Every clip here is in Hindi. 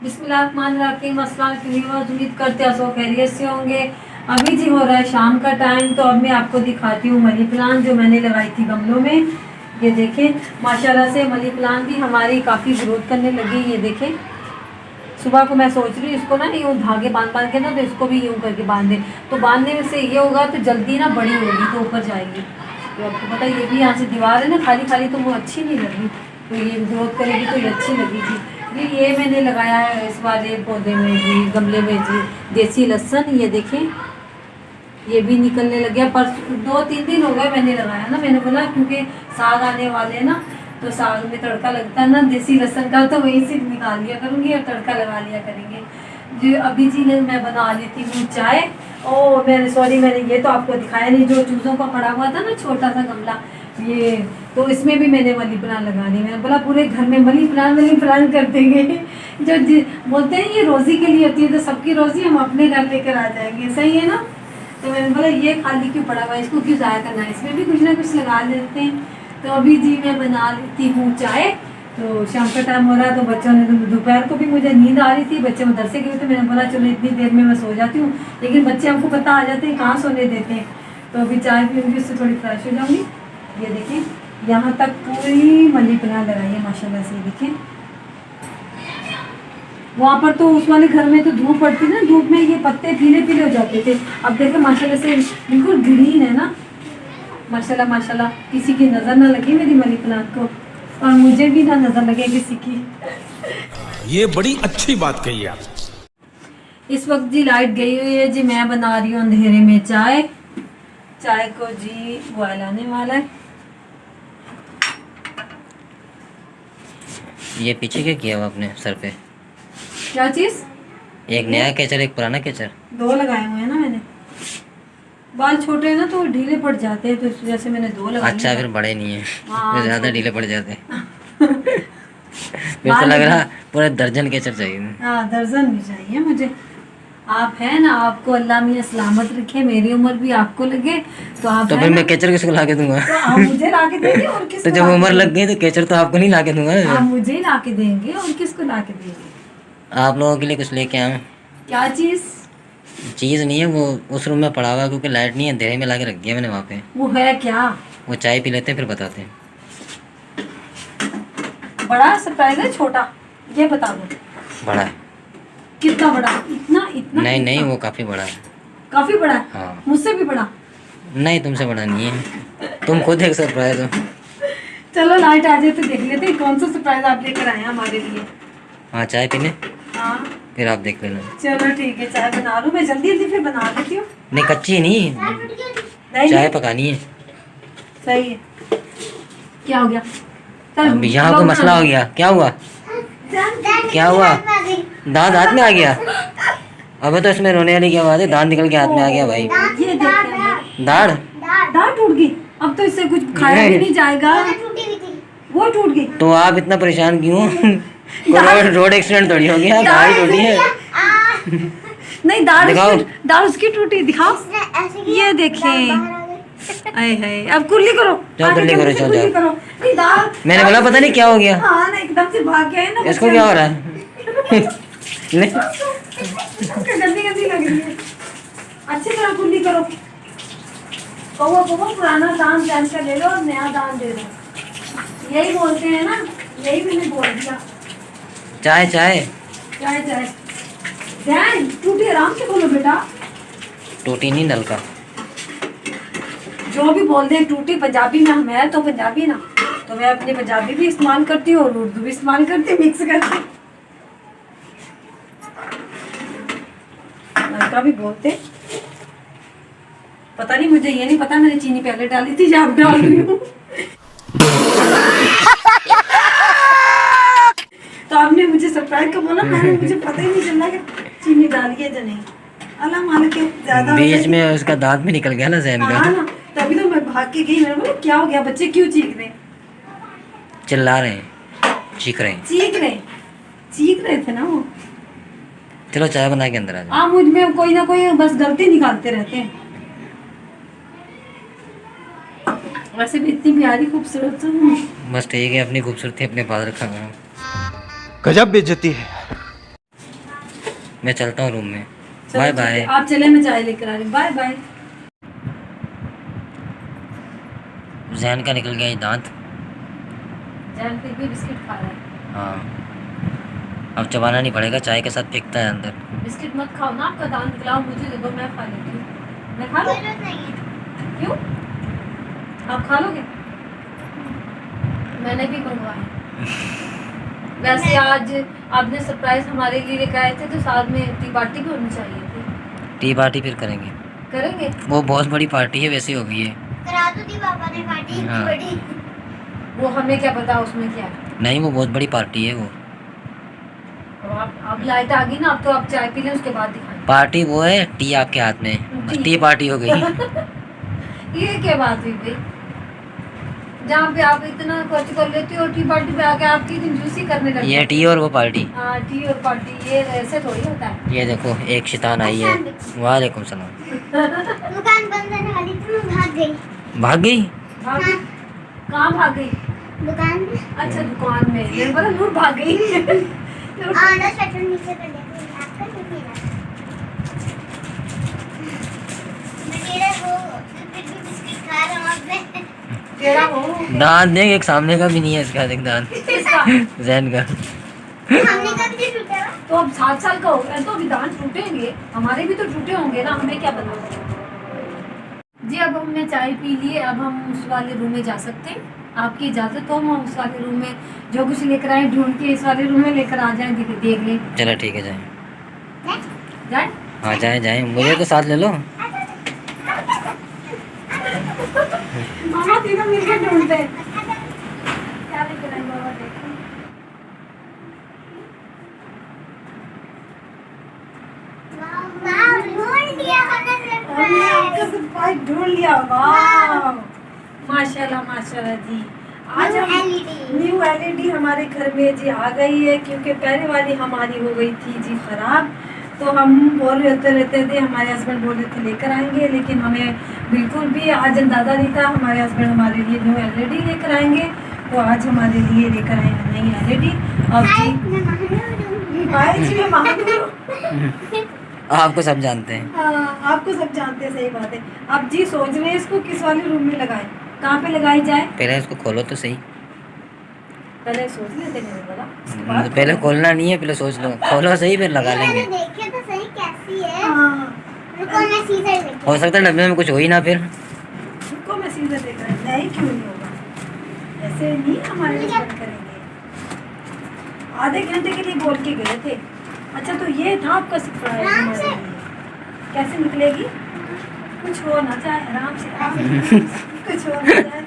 बिस्मिल्लाहिर्रहमानिर्रहीम। अस्सलाम वालेकुम। उम्मीद करते हैं सब खैरियत से होंगे। अभी जी हो रहा है शाम का टाइम, तो अब मैं आपको दिखाती हूँ मनी प्लांट जो मैंने लगाई थी गमलों में। ये देखें, माशाल्लाह से मनी प्लांट भी हमारी काफ़ी ग्रोथ करने लगी। ये देखें, सुबह को मैं सोच रही हूँ इसको ना यूँ धागे बांध बांध के ना, तो इसको भी यूँ करके बांध दें, तो बांधने में से ये होगा तो जल्दी ना बड़ी होगी तो ऊपर जाएगी। तो आपको पता है ये भी यहाँ से दीवार है ना खाली खाली, तो वो अच्छी नहीं लगी, तो ये ग्रोथ करेगी तो ये अच्छी लगेगी। ये मैंने लगाया है इस वाले पौधे में जी, गमले में जी, देसी लहसुन। ये देखें, ये भी निकलने लग गया। पर 2-3 दिन हो गए मैंने लगाया ना, मैंने बोला क्योंकि साग आने वाले हैं ना, तो साग में तड़का लगता है ना देसी लहसुन का, तो वहीं से निकाल लिया करूँगी और तड़का लगा लिया करेंगे। जो अभी जी ने मैं बना लेती हूँ चाय। ओ मैंने सॉरी, मैंने ये तो आपको दिखाया नहीं, जो चूज़ों का पड़ा हुआ था ना छोटा सा गमला, ये तो इसमें भी मैंने मनी प्लांट लगा दी। मैंने बोला पूरे घर में मनी प्लांट कर देंगे। जो बोलते हैं ये रोज़ी के लिए होती है, तो सबकी रोज़ी हम अपने घर लेकर आ जाएंगे, सही है ना। तो मैंने बोला ये खाली क्यों पड़ा हुआ है, इसको क्यों ज़ाया करना है, इसमें भी कुछ ना कुछ लगा लेते हैं। तो अभी जी मैं बना लेती हूँ चाय। तो शाम का टाइम हो रहा है, तो बच्चों ने तो दोपहर को भी मुझे नींद आ रही थी, बच्चे मदरसे गए थे, मैंने बोला चलो इतनी देर में मैं सो जाती हूँ, लेकिन बच्चे हमको पता आ जाते हैं कहाँ सोने देते हैं। तो अभी चाय पीऊँगी, उससे थोड़ी फ्रेश हो जाऊँगी। ये देखें, यहाँ तक पूरी मनी प्लांट लगाई है माशाल्लाह से। देखें वहाँ पर तो उस वाले घर में तो धूप पड़ती ना, धूप में ये पत्ते पीले पीले हो जाते थे। अब देखें माशाल्लाह से बिल्कुल ग्रीन है ना, माशाल्लाह माशाल्लाह। किसी की नज़र ना लगे मेरी मनी प्लांट को, और मुझे भी ना नज़र लगे किसी की। ये बड़ी अच्छी बात कही आप। इस वक्त जी लाइट गई हुई है जी, मैं बना रही हूँ अंधेरे में चाय। चाय को जी बॉयल आने वाला है। ये पीछे क्या किया हुआ आपने सर पे? क्या चीज़? एक नया केचर, एक पुराना केचर। 2 लगाए हुए हैं ना मैंने। बाल छोटे हैं ना तो ढीले पड़ जाते हैं, तो इस वजह से मैंने 2 लगाए। अच्छा, फिर बड़े नहीं है। हाँ, फिर ज़्यादा ढीले पड़ जाते हैं। फिर तो लग रहा पूरे दर्जन केचर चाहिए। हाँ, दर्जन भी चाहिए मुझे। आप हैं ना, आपको अल्लाह मियां सलामत रखे, मेरी उम्र भी आपको लगे, तो आप तो फिर मैं केचर किसको ला के दूंगा? तो आप मुझे ला के देंगे और किसको? तो जब उम्र लग गई तो केचर तो आपको नहीं ला के दूंगा। आप मुझे ही ला के देंगे और किसको ला के देंगे? आप लोगों के लिए कुछ लेके आऊँ? क्या चीज़? चीज़ नहीं है, वो उस रूम में पड़ा हुआ, क्योंकि लाइट नहीं है, अंधेरे में ला के रख दिया मैंने वहाँ पे। वो है क्या? वो चाय पी लेते हैं फिर बताते हैं। बड़ा सरप्राइज है छोटा, ये बता दो। बड़ा है। कितना बड़ा? इतना इतना? नहीं नहीं, वो काफ़ी बड़ा है। काफी बड़ा है? हाँ। मुझसे भी बड़ा? नहीं, तुमसे बड़ा नहीं है, तुम खुद एक सरप्राइज हो। चलो लाइट आ जाए तो देख लेते हैं कौन सा सरप्राइज आप लेकर आए हैं हमारे लिए। हाँ, चाय पीने, हाँ फिर आप देख लेना। चलो ठीक है, चाय बना लूँ मैं, जल्दी जल्दी फिर बना लेती हूँ। नहीं, कच्ची नहीं, नहीं चाय पकानी है। सही है। क्या हो गया? अब यहाँ कोई मसला हो गया? क्या हुआ? क्या हुआ? दांत हाथ में आ गया? अबे तो इसमें रोने वाली क्या बात है, दांत निकल के हाथ में आ गया भाई। ये देखिए, दाढ़ दाढ़ टूट गई। अब तो इससे कुछ खाया भी नहीं जाएगा, वो टूट गई। तो आप इतना परेशान क्यों? रोड एक्सीडेंट थोड़ी हो गया, दाढ़ टूटी है। नहीं, दिखाओ। दाढ़ उसकी टूटी, दिखाओ। ये देखिए, आए हाय, अब कुल्ली करो। जाओ कुल्ली करो, चलो जाओ। करो। नहीं, दाढ़ मैंने बोला पता नहीं क्या हो गया। हाँ ना, एकदम से भाग गया है ना। इसको क्या हो रहा है? ले। गंदी गंदी लग रही है, अच्छी तरह कुल्ली करो। कौवा पुराना दान जान कर ले लो और नया दान दे दो, यही बोलते हैं ना, यही मैंने बोल दिया। चाय चाय चाय चाय ध्यान, टूटी आराम से बोलो बेटा। टूटी नहीं, नलका। जो भी बोल दे टूटी, पंजाबी में हम है तो पंजाबी ना, तो मैं अपनी पंजाबी भी इस्तेमाल करती हूँ और उर्दू भी इस्तेमाल करती हूँ, मिक्स करके। नलका भी बोलते, पता नहीं, मुझे ये नहीं पता, मैंने चीनी पहले डाली थी या अब डाल रही हूँ। तो आपने मुझे सरप्राइज का बोला, मुझे पता ही नहीं चला कि चीनी डाली है या नहीं। अल्लाह मालिक है, ज्यादा बीच में उसका दांत में निकल गया ना जहन का। हाँ ना, तभी तो मैं भाग के गई। मैंने बोला क्या हो गया, बच्चे क्यों चीख रहे? चिल्ला रहे हैं, चीख रहे हैं। चीख रहे थे ना वो। चलो चाय बना के अंदर आ जाओ। आप मुझ में कोई ना कोई बस गलती निकालते रहते हैं। वैसे भी इतनी प्यारी खूबसूरत हूँ। बस ठीक है, अपनी खूबसूरती अपने पास रखा करो। गजब बेइज्जती है। मैं चलता हूँ रूम में। चलो, बाय ठीक है, बाय। आप चले, मैं चाय लेकर आ रही हूँ। Bye bye. जैन का निकल गया ये दांत। जैन फिर भी बिस्किट खा रहा है। हाँ, अब चबाना नहीं पड़ेगा, चाय के साथ फेंकता है अंदर। बिस्किट मत खाओ ना, आपका दांत निकलाओ, मुझे दे दो, मैं खा लेती हूँ। मैं खा लूँ? क्यों? आप खा लोगे? मैंने भी मंगवाया। वैसे आज आपने सरप्राइज हमारे लिए लेकर आए थे, तो साथ में टी पार्टी भी होनी चाहिए थी। टी पार्टी फिर करेंगे। करेंगे? वो बहुत बड़ी पार्टी है, वैसे हो गई है। करा तो दी पापा ने पार्टी इतनी हाँ। बड़ी। वो हमें क्या पता उसमें क्या है। नहीं, वो बहुत बड़ी पार्टी है वो। अब आप लाइट आ गई ना, अब तो आप चाय पी लें, उसके बाद दिखाएं। पार्टी वो है, टी आपके हाथ में, बस टी पार्टी हो गई। ये क्या बात हुई भाई? जहाँ पे आप इतना खर्च कर लेती हो, टी पार्टी पे आके आपकी कंजूसी करने लगी। ये टी और वो पार्टी। हाँ, टी और पार्टी, ये ऐसे थोड़ी होता है। ये देखो, एक शैतान आई है। वालेकुम सलाम। दुकान बंद करने वाली थी, मैं भाग गई। भाग गई? भाग गई? कहाँ भाग गई? दुकान में। अच्छा, दुकान में। मेरे बोला लूट भाग गई। आधा शटर नीचे कर दिया, आपका नहीं मिला। मैं तेरा वो फिर भी बिस्किट खा रहा हूँ अब मैं। तेरा हो? दांत देख, एक सामने का भी नहीं है इसका, देख दांत। किसका? जैन का। हमने कब से टूटा हुआ? तो अब 7 साल का हो गया तो अभी दांत टूटेंगे, हमारे भी तो टूटे होंगे ना, हमें क्या पता। जी, अब हमने चाय पी लिए, अब हम उस वाले रूम में जा सकते हैं। आपकी इजाजत हो, हम उस वाले रूम में जो कुछ लेकर आए ढूंढ के इस वाले रूम में लेकर आ जाएं, देख लें। चलो ठीक है, जाए। जाए? हाँ जाए जाए, मुझे तो साथ ले लो। मामा तीनों मिलकर ढूंढते हैं। क्या लेकर आए बाबा, देखो। वाह, ढूंढ लिया हमने हमने आपका सरप्राइज ढूंढ लिया। वाह, माशाल्लाह माशाल्लाह जी। आज हम न्यू एलईडी हमारे घर में जी आ गई है, क्योंकि पहले वाली हमारी हो गई थी जी खराब। तो हम बोल रहते थे, हमारे हस्बैंड बोल रहे थे लेकर आएंगे, लेकिन हमें बिल्कुल भी आज अंदाज़ा नहीं था हमारे हस्बैंड हमारे लिए न्यू एलईडी लेकर आएंगे। तो आज हमारे लिए लेकर आए हैं नई एलईडी। अब जी आए जी, मैं महानूर। आपको सब जानते हैं। हाँ, आपको सब जानते हैं, सही बात है। अब जी सोच रहे हैं इसको किस वाले रूम में लगाएं, कहाँ पे लगाई जाए। पहले इसको खोलो तो सही। पहले सोच लेते हैं, मैंने बोला उसके बाद पहले खोलना नहीं है, पहले सोच लो, खोलो सही, फिर लगा लेंगे। देखे तो सही कैसी है। हाँ, रुको मैं सीजर लेके। हो सकता है डब्बे में कुछ हो ही ना फिर। उसको मैं सीधा देख रहा हूँ। नहीं, क्यों नहीं होगा, ऐसे नहीं हमारे हस्बैंड करेंगे। आधे घंटे के लिए बोल के गए थे। अच्छा, तो ये था आपका सरप्राइज आराम हमारे से। लिए। कैसे निकलेगी? कुछ हो ना जाए, आराम से कुछ हो ना जाए।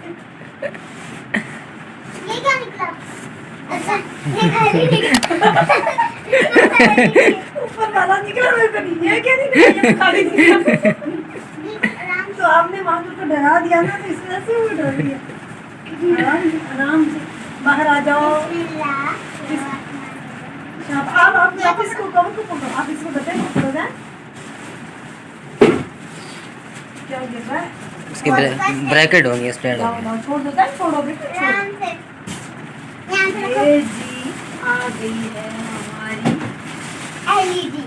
ये क्या निकला? अच्छा, ये खाली निकला। ऊपर वाला निकला, मेरे को नहीं, ये क्या निकला, ये तो खाली निकला। आराम तो आपने वहां को डरा दिया ना, तो इस वजह से वो डर गया। आराम से बाहर आ जाओ। आप इसको कवर को पकड़ो, आप इसको बताएं पकड़ो जाए। क्या गिर रहा है? उसके ब्रैकेट होंगे, स्टैंड लाओ होंगे। लाओ, छोड़ दो जाए, छोड़ो बेटा, छोड़ो। आराम से। यहाँ से रखो। ये जी आ गई है हमारी एलईडी।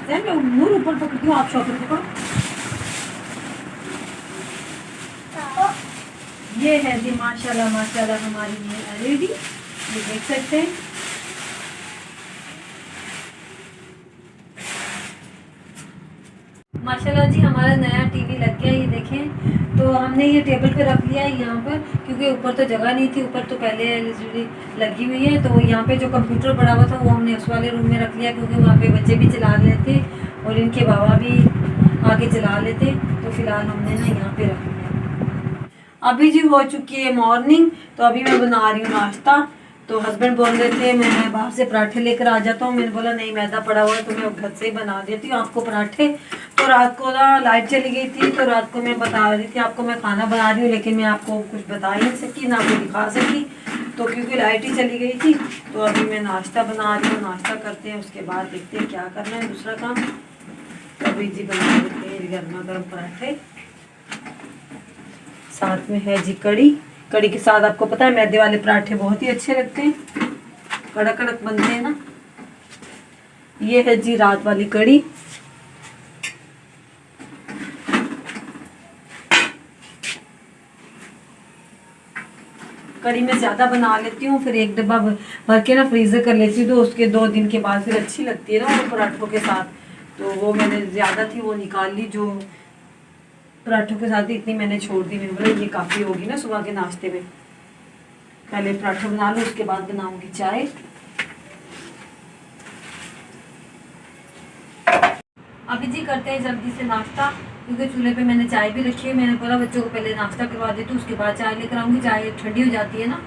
मैं नूर ऊपर पकड़ती हूँ, आप शॉपर पकड़ो। ये है जी माशाल्लाह माशाल्लाह हमारी नई एलईडी, ये देख सकते हैं। माशाल्लाह जी हमारा नया टीवी लग गया, ये देखें। तो हमने ये टेबल पे रख लिया है यहाँ पर, क्योंकि ऊपर तो जगह नहीं थी, ऊपर तो पहले एलईडी लगी हुई है। तो यहाँ पे जो कंप्यूटर पड़ा हुआ था वो हमने उस वाले रूम में रख लिया, क्योंकि वहाँ पे बच्चे भी चला लेते और इनके बाबा भी आगे चला लेते। तो फिलहाल हमने ना यहाँ पे रख लिया। अभी जी हो चुकी है मॉर्निंग, तो अभी मैं बना रही हूँ नाश्ता। तो हस्बैंड बोल रहे थे मैं बाहर से पराठे लेकर आ जाता हूँ, मैंने बोला नहीं, मैदा पड़ा हुआ है तो मैं घर से ही बना देती हूँ आपको पराठे। तो रात को ना लाइट चली गई थी, तो रात को मैं बता रही थी आपको मैं खाना बना रही हूँ, लेकिन मैं आपको कुछ बता ही नहीं सकी, ना आपको दिखा सकी। तो क्योंकि लाइट ही चली गई थी, तो अभी मैं नाश्ता बना रही हूँ। नाश्ता करते हैं, उसके बाद देखते हैं क्या करना है दूसरा काम। तो अभी जी बना देते हैं गर्मा गर्म पराठे, साथ में है जी कड़ी। कड़ी के साथ आपको पता है मैदे वाले पराठे बहुत ही अच्छे लगते हैं, कड़क कड़क बनते हैं ना। ये है जी रात वाली कड़ी। कड़ी मैं ज़्यादा बना लेती हूँ, फिर एक डब्बा भर के ना फ्रीज़र कर लेती हूँ, तो उसके 2 दिन के बाद फिर अच्छी लगती है ना वो पराठों के साथ। तो वो मैंने ज़्यादा थी वो निकाल ली, जो पराठों के साथ इतनी मैंने छोड़ दी। मैंने बोला ये काफ़ी होगी ना सुबह के नाश्ते में। पहले पराठे बना लो, उसके बाद बनाऊंगी चाय। अभी जी करते हैं जल्दी से नाश्ता, क्योंकि चूल्हे पे मैंने चाय भी रखी है। मैंने बोला बच्चों को पहले नाश्ता करवा देती हूँ, उसके बाद चाय लेकर आऊँगी, चाय ठंडी हो जाती है ना।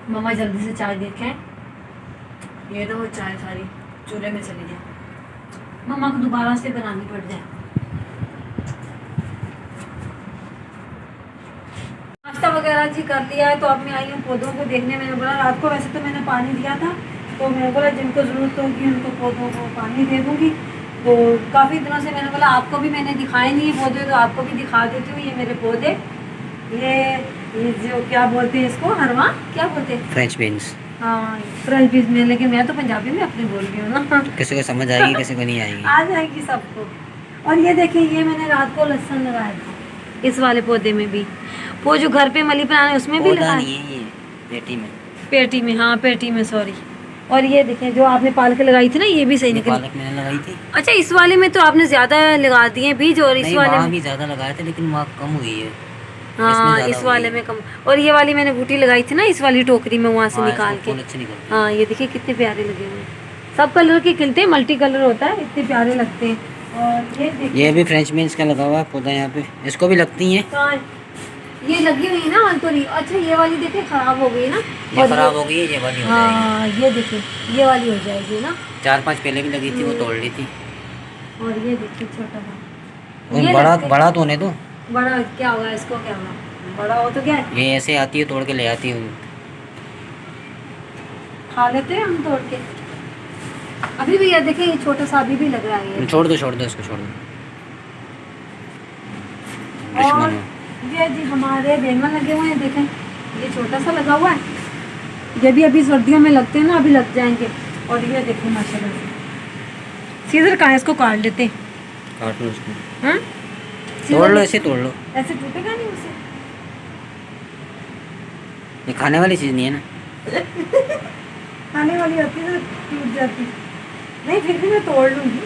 मम्मा जल्दी से चाय देखें, ये तो वो चाय सारी चूल्हे में चली जाए, मम्मा को दोबारा से बनानी पड़ जाए। नाश्ता वगैरह जी कर लिया है, तो अब मैं आई हूँ पौधों को देखने। मैंने बोला रात को वैसे तो मैंने पानी दिया था, तो मैंने बोला जिनको ज़रूरत होगी उनको पौधों को पानी दे दूँगी। तो काफ़ी दिनों से मैंने बोला आपको भी मैंने दिखाए नहीं है पौधे, तो आपको भी दिखा देती हूँ। ये मेरे पौधे, ये जो क्या बोलते हैं इसको, हरवा क्या बोलते हैं, फ्रेंच बीन्स। हाँ फ्रेंच बीन्स में, लेकिन मैं तो पंजाबी में अपनी बोल रही हूँ ना। किसी को समझ आएगी किसी को नहीं आएगी। आ जाएगी सबको। और ये देखिए ये मैंने रात को लहसुन लगाया था इस वाले पौधे में भी, वो जो घर पे मनी प्लांट है उसमें भी पौधा लगाया। नहीं है ये, पेटी में। पेटी में, हाँ पेटी में, सॉरी। और ये देखें जो आपने पालक लगाई थी ना, ये भी सही ये निकली। पालक मैंने लगाई थी। अच्छा इस वाले में तो आपने ज्यादा लगा दिए बीज, और इस नहीं, वाले वहाँ में भी ज़्यादा लगाए थे लेकिन वहाँ कम हुई है। हाँ इसमें इस ज़्यादा वाले हुई में कम। और ये वाली मैंने बूटी लगाई थी ना इस वाली टोकरी में, वहाँ से हाँ, निकाल इसमें के। फूल अच्छे निकलते हैं। हाँ ये देखिए कितने प्यारे लगे हुए हैं, सब कलर के खिलते हैं, मल्टी कलर होता है, इतने प्यारे लगते हैं। और ये देखिए ये भी फ्रेंच बीन्स का लगा हुआ है पौधा यहाँ पे, इसको भी लगती हैं। कहाँ है? ये लगी हुई है ना अंतोरी। अच्छा ये वाली देखिए खराब हो गई ना, ये खराब हो गई है, ये वाली हो जाएगी। हाँ ये देखिए ये वाली हो जाएगी ना। 4-5 पहले भी लगी थी, वो तोड़ ली थी। और ये देखिए छोटा सा, और ये बड़ा लगते- बड़ा तो होने दो। बड़ा क्या होगा इसको, क्या होगा बड़ा हो तो क्या है, ये ऐसे आती है, तोड़ के ले आती है। खा लेते हैं हम तोड़ के। अभी भी ये देखिए ये छोटा सा अभी भी लग रहा है ये। छोड़ दो इसको, छोड़ दो। और दुश्मन है। ये जी हमारे बैंगन लगे हुए हैं, देखें ये छोटा सा लगा हुआ है, ये भी अभी सर्दियों में लगते हैं ना, अभी लग जाएंगे। और ये देखें माशाल्लाह से सीजर कहाँ है, इसको काट लेते हैं। काट लो इसको, हाँ तोड़ लो, ऐसे तोड़ लो। ऐसे टूटेगा नहीं उसे। ये खाने वाली चीज़ नहीं है ना। खाने वाली होती है तो टूट जाती, नहीं फिर भी मैं तोड़ लूँगी।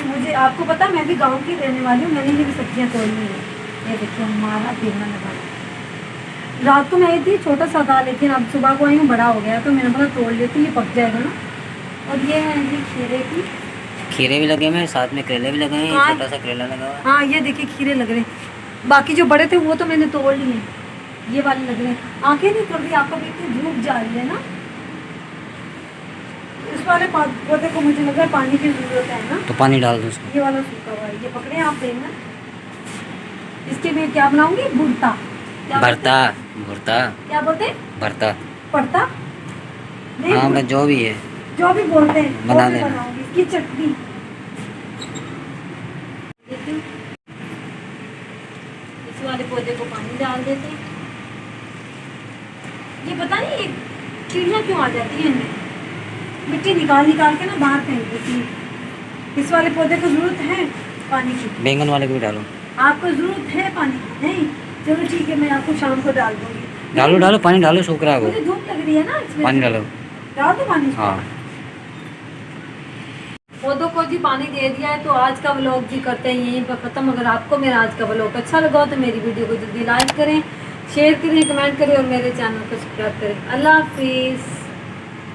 मुझे आपको पता मैं भी गांव की रहने वाली हूँ, मैंने ये भी सब्जियाँ तोड़नी है। ये देखिए हमारा बैंगन लगा है। रात को मैं आई थी छोटा सा था, लेकिन अब सुबह को आई हूँ बड़ा हो गया, तो मैंने बोला तोड़ लेती हूँ, ये पक जाएगा ना। और ये है जी खीरे की, खीरे भी लगे हुए हैं, साथ में करेले भी लगे हैं, हाँ। छोटा सा करेला लगा हुआ है। हाँ ये देखिए खीरे लग रहे हैं, बाकी जो बड़े थे वो तो मैंने तोड़ लिए, ये वाले लग रहे हैं। आंखें नहीं खुल रही, आपको भी इतनी धूप जा रही है ना। इस वाले पौधे को मुझे लग रहा है पानी की जरूरत है ना, तो पानी डाल दो उसको। ये वाला सूखा हुआ है, ये पकड़े आप देखना। इसके मैं क्या बनाऊंगी, भुर्ता, क्या भरता, भुर्ता, क्या बोलते हैं, भरता। पड़ता नहीं, हाँ, मैं जो भी है जो भी बोलते हैं वो बना भी देना। बनाऊंगी। इसकी चटनी इस वाले पौधे को पानी डाल देते हैं। ये पता नहीं ये कीड़ियाँ क्यों आ जाती हैं इनमें, मिट्टी निकाल के ना बाहर फेंक देती है। इस वाले पौधे को जरूरत है पानी की, बैंगन वाले को भी डालो। आपको जरूरत है पानी की? नहीं चलो ठीक है, मैं आपको शाम को डाल दूंगी। डालो पानी डालो, सूख रहा है मुझे वो। धूप लग रही है ना इसमें, पानी डालो। डाल दो पानी। हाँ, पौधों को जी पानी दे दिया है, तो आज का व्लॉग जी करते हैं यहीं पर ख़त्म। अगर आपको मेरा आज का व्लॉग अच्छा लगा हो तो मेरी वीडियो को जल्दी लाइक करें, शेयर करें, कमेंट करें और मेरे चैनल को सब्सक्राइब करें। अल्लाह हाफिज़।